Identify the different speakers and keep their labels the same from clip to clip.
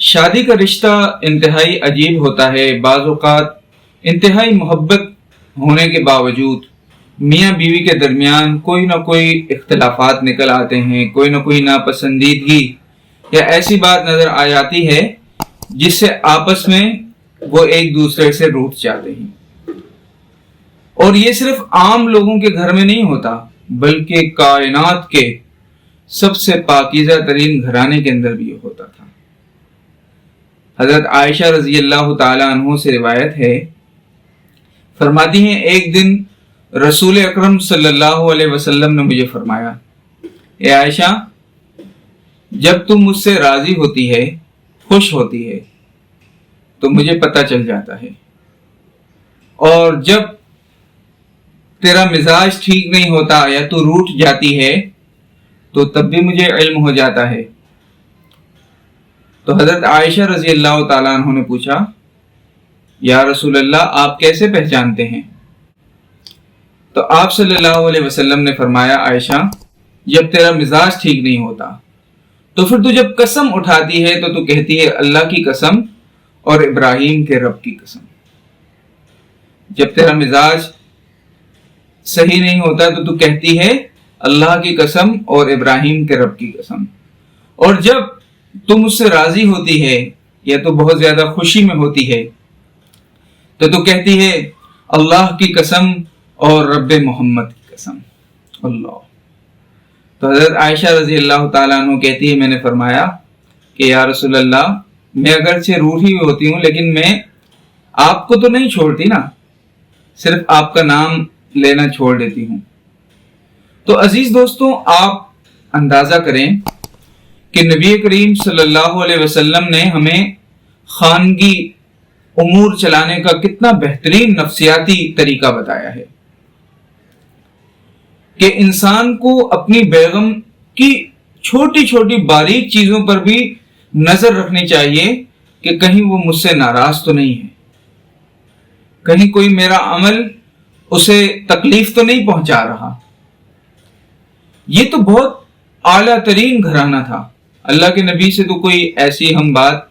Speaker 1: शादी का रिश्ता इंतहाई अजीब होता है। बाज़ औक़ात इंतहाई मोहब्बत होने के बावजूद मियाँ बीवी के दरमियान कोई ना कोई इख्तिलाफात निकल आते हैं, कोई ना कोई नापसंदीदगी या ऐसी बात नजर आ जाती है जिससे आपस में वो एक दूसरे से रूठ जाते हैं। और ये सिर्फ आम लोगों के घर में नहीं होता, बल्कि कायनात के सबसे पाकीज़ा तरीन घराने के अंदर भी ये होता था। हजरत आयशा रज़ी अल्लाह ताला अन्हा से रिवायत है, फरमाती हैं एक दिन रसूल अकरम सल्लल्लाहु अलैहि वसल्लम ने मुझे फरमाया, ए आयशा, जब तुम मुझसे राजी होती है, खुश होती है, तो मुझे पता चल जाता है, और जब तेरा मिजाज ठीक नहीं होता या तू रूठ जाती है तो तब भी मुझे इल्म हो जाता है। तो हजरत आयशा रजी अल्लाह ताला अन्हा ने पूछा, या रसूल अल्लाह, आप कैसे पहचानते हैं? तो आप सल्लल्लाहु अलैहि वसल्लम ने फरमाया, आयशा, जब तेरा मिजाज ठीक नहीं होता तो फिर तू जब कसम उठाती है तो तू कहती है अल्लाह की कसम और इब्राहिम के रब की कसम। जब तेरा मिजाज सही नहीं होता तो तू कहती है अल्लाह की कसम और इब्राहिम के रब की कसम। और जब तू मुझसे राजी होती है या तो बहुत ज्यादा खुशी में होती है तो तू कहती है अल्लाह की कसम और रब मोहम्मद की कसम। अल्लाह। तो हजरत आयशा रजी अल्लाह ताला अन्हा कहती है, मैंने फरमाया कि या रसूल अल्लाह, मैं अगरचे रूठी हुई होती हूँ लेकिन मैं आपको तो नहीं छोड़ती ना, सिर्फ आपका नाम लेना छोड़ देती हूँ। तो अजीज दोस्तों, आप अंदाजा करें कि नबी करीम सल्लल्लाहु अलैहि वसल्लम ने हमें खानगी उमूर चलाने का कितना बेहतरीन नफ्सियाती तरीका बताया है कि इंसान को अपनी बेगम की छोटी छोटी बारीक चीजों पर भी नजर रखनी चाहिए कि कहीं वो मुझसे नाराज तो नहीं है, कहीं कोई मेरा अमल उसे तकलीफ तो नहीं पहुंचा रहा। ये तो बहुत आला तरीन घराना था। अल्लाह के नबी से तो कोई ऐसी हम बात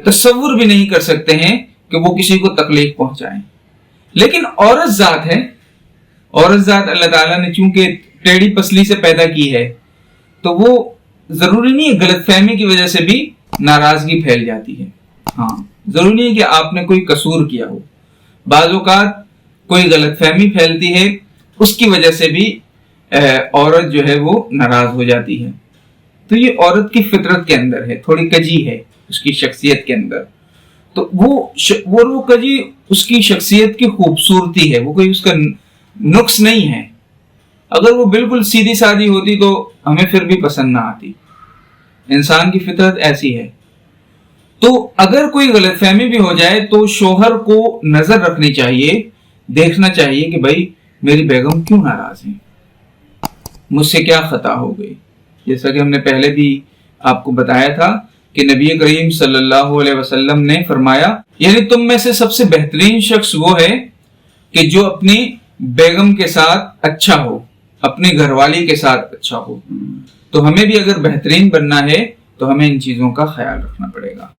Speaker 1: तस्वुर भी नहीं कर सकते हैं कि वो किसी को तकलीफ पहुंचाएं। लेकिन औरत जात है, औरत जात अल्लाह ताला ने चूंकि टेढ़ी पसली से पैदा की है तो वो जरूरी नहीं है गलतफहमी की वजह से भी नाराजगी फैल जाती है। हाँ, जरूरी नहीं है कि आपने कोई कसूर किया हो, बाज़ औक़ात कोई गलतफहमी फैलती है, उसकी वजह से भी औरत जो है वो नाराज हो जाती है। तो ये औरत की फितरत के अंदर है, थोड़ी कजी है उसकी शख्सियत के अंदर। तो वो कजी उसकी शख्सियत की खूबसूरती है, वो कोई उसका नुक्स नहीं है। अगर वो बिल्कुल सीधी सादी होती तो हमें फिर भी पसंद ना आती। इंसान की फितरत ऐसी है। तो अगर कोई गलतफहमी भी हो जाए तो शोहर को नजर रखनी चाहिए, देखना चाहिए कि भाई मेरी बेगम क्यों नाराज है, मुझसे क्या खता हो गई। जैसा कि हमने पहले भी आपको बताया था कि नबी करीम सल्लल्लाहु अलैहि वसल्लम ने फरमाया, यानी तुम में से सबसे बेहतरीन शख्स वो है कि जो अपनी बेगम के साथ अच्छा हो, अपनी घरवाली के साथ अच्छा हो। तो हमें भी अगर बेहतरीन बनना है तो हमें इन चीजों का ख्याल रखना पड़ेगा।